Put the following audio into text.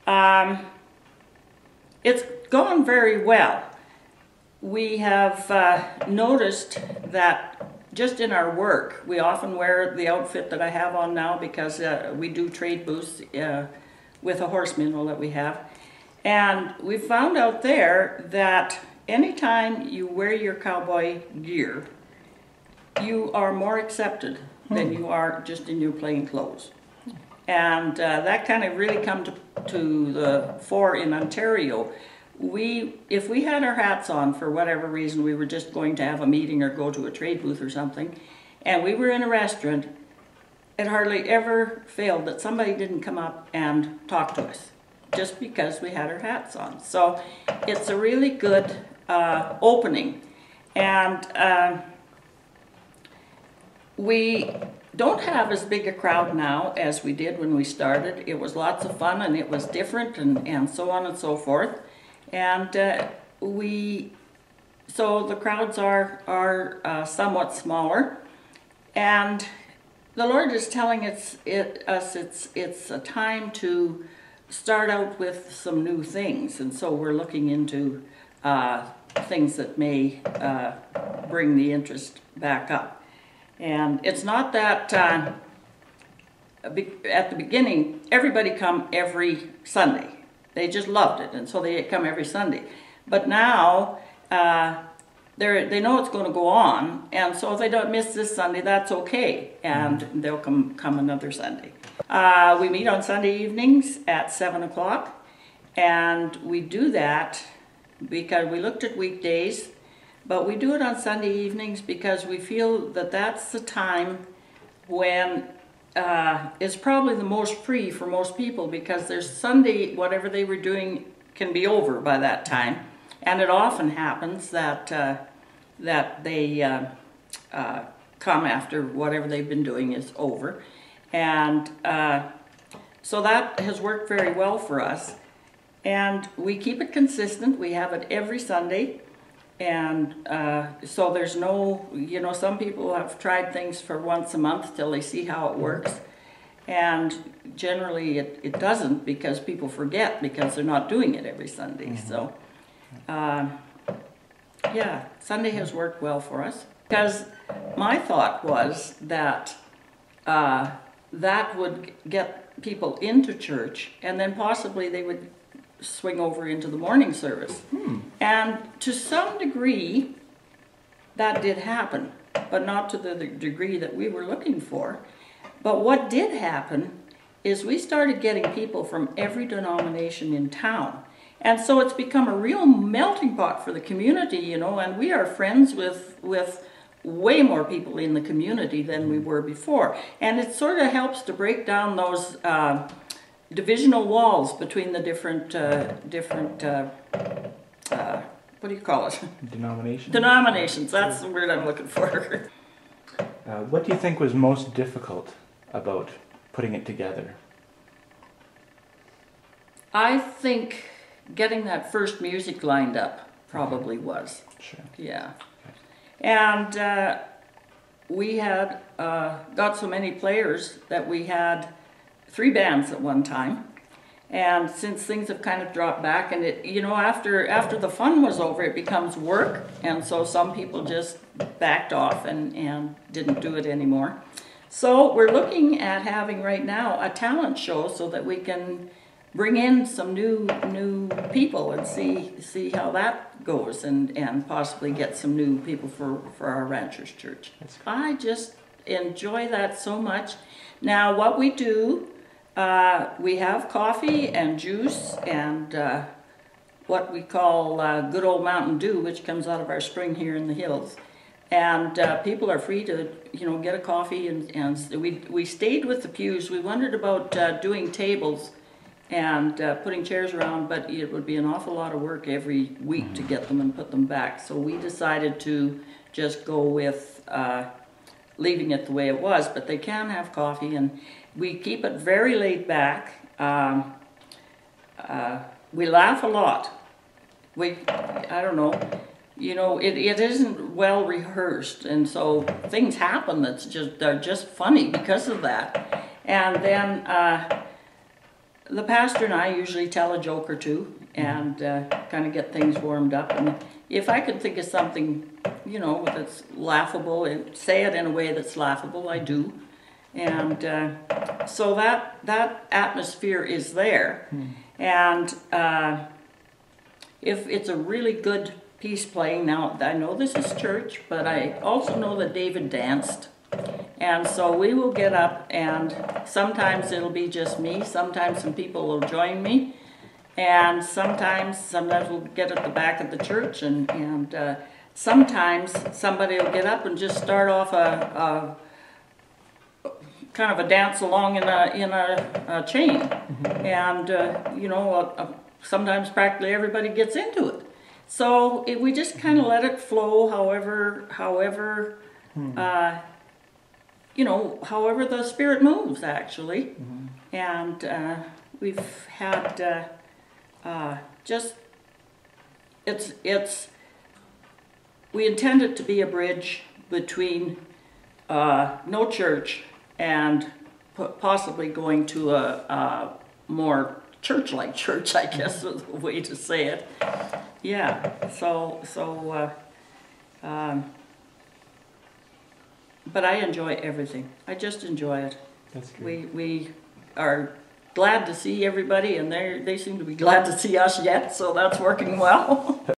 Um, it's gone very well. We have noticed that just in our work, we often wear the outfit that I have on now because we do trade booths with a horse mineral that we have. And we found out there that anytime you wear your cowboy gear, you are more accepted than you are just in your plain clothes. And that kind of really come to the fore in Ontario. If we had our hats on for whatever reason, we were just going to have a meeting or go to a trade booth or something, and we were in a restaurant, it hardly ever failed that somebody didn't come up and talk to us, just because we had our hats on. So it's a really good opening. And we don't have as big a crowd now as we did when we started. It was lots of fun and it was different and so on and so forth. And so the crowds are somewhat smaller. And the Lord is telling us it's a time to start out with some new things. And so we're looking into things that may bring the interest back up. And it's not that at the beginning, everybody come every Sunday. They just loved it, and so they come every Sunday. But now, they know it's going to go on, and so if they don't miss this Sunday, that's okay, and they'll come another Sunday. We meet on Sunday evenings at 7 o'clock, and we do that because we looked at weekdays, but we do it on Sunday evenings because we feel that that's the time when it's probably the most free for most people, because their Sunday, whatever they were doing, can be over by that time. And it often happens that they come after whatever they've been doing is over. And so that has worked very well for us. And we keep it consistent. We have it every Sunday. And so there's no, some people have tried things for once a month till they see how it works. And generally it doesn't, because people forget because they're not doing it every Sunday. So, yeah, Sunday has worked well for us. Because my thought was that that would get people into church, and then possibly they would swing over into the morning service. And to some degree, that did happen, but not to the degree that we were looking for. But what did happen is we started getting people from every denomination in town. And so it's become a real melting pot for the community, and we are friends with way more people in the community than we were before. And it sort of helps to break down those divisional walls between the different what do you call it? Denominations. Denominations, that's the word I'm looking for. What do you think was most difficult about putting it together? I think getting that first music lined up probably was. Sure. Yeah. And we had got so many players that we had 3 bands at one time. And since things have kind of dropped back, and it, after the fun was over, it becomes work, and so some people just backed off and didn't do it anymore. So we're looking at having right now a talent show so that we can bring in some new people and see how that goes, and possibly get some new people for our Ranchers Church. I just enjoy that so much. Now what we do, we have coffee and juice and what we call good old Mountain Dew, which comes out of our spring here in the hills. And people are free to, get a coffee, and we stayed with the pews. We wondered about doing tables and putting chairs around, but it would be an awful lot of work every week to get them and put them back. So we decided to just go with leaving it the way it was, but they can have coffee, and we keep it very laid back. We laugh a lot. I don't know, it isn't well rehearsed, and so things happen they're just funny because of that. And then the pastor and I usually tell a joke or two and kind of get things warmed up. And if I can think of something, you know, that's laughable, and say it in a way that's laughable, I do. And so that atmosphere is there. And if it's a really good piece playing, now I know this is church, but I also know that David danced. And so we will get up, and sometimes it'll be just me, sometimes some people will join me, and sometimes we'll get at the back of the church, and sometimes somebody will get up and just start off a kind of a dance along in a chain. And you know, sometimes practically everybody gets into it. So we just kind of let it flow however you know, however the Spirit moves, actually. And we've had just, we intend it to be a bridge between no church and possibly going to a more church-like church, I guess is the way to say it. Yeah, but I enjoy everything. I just enjoy it. That's great. We are glad to see everybody, and they seem to be glad to see us yet, so that's working well.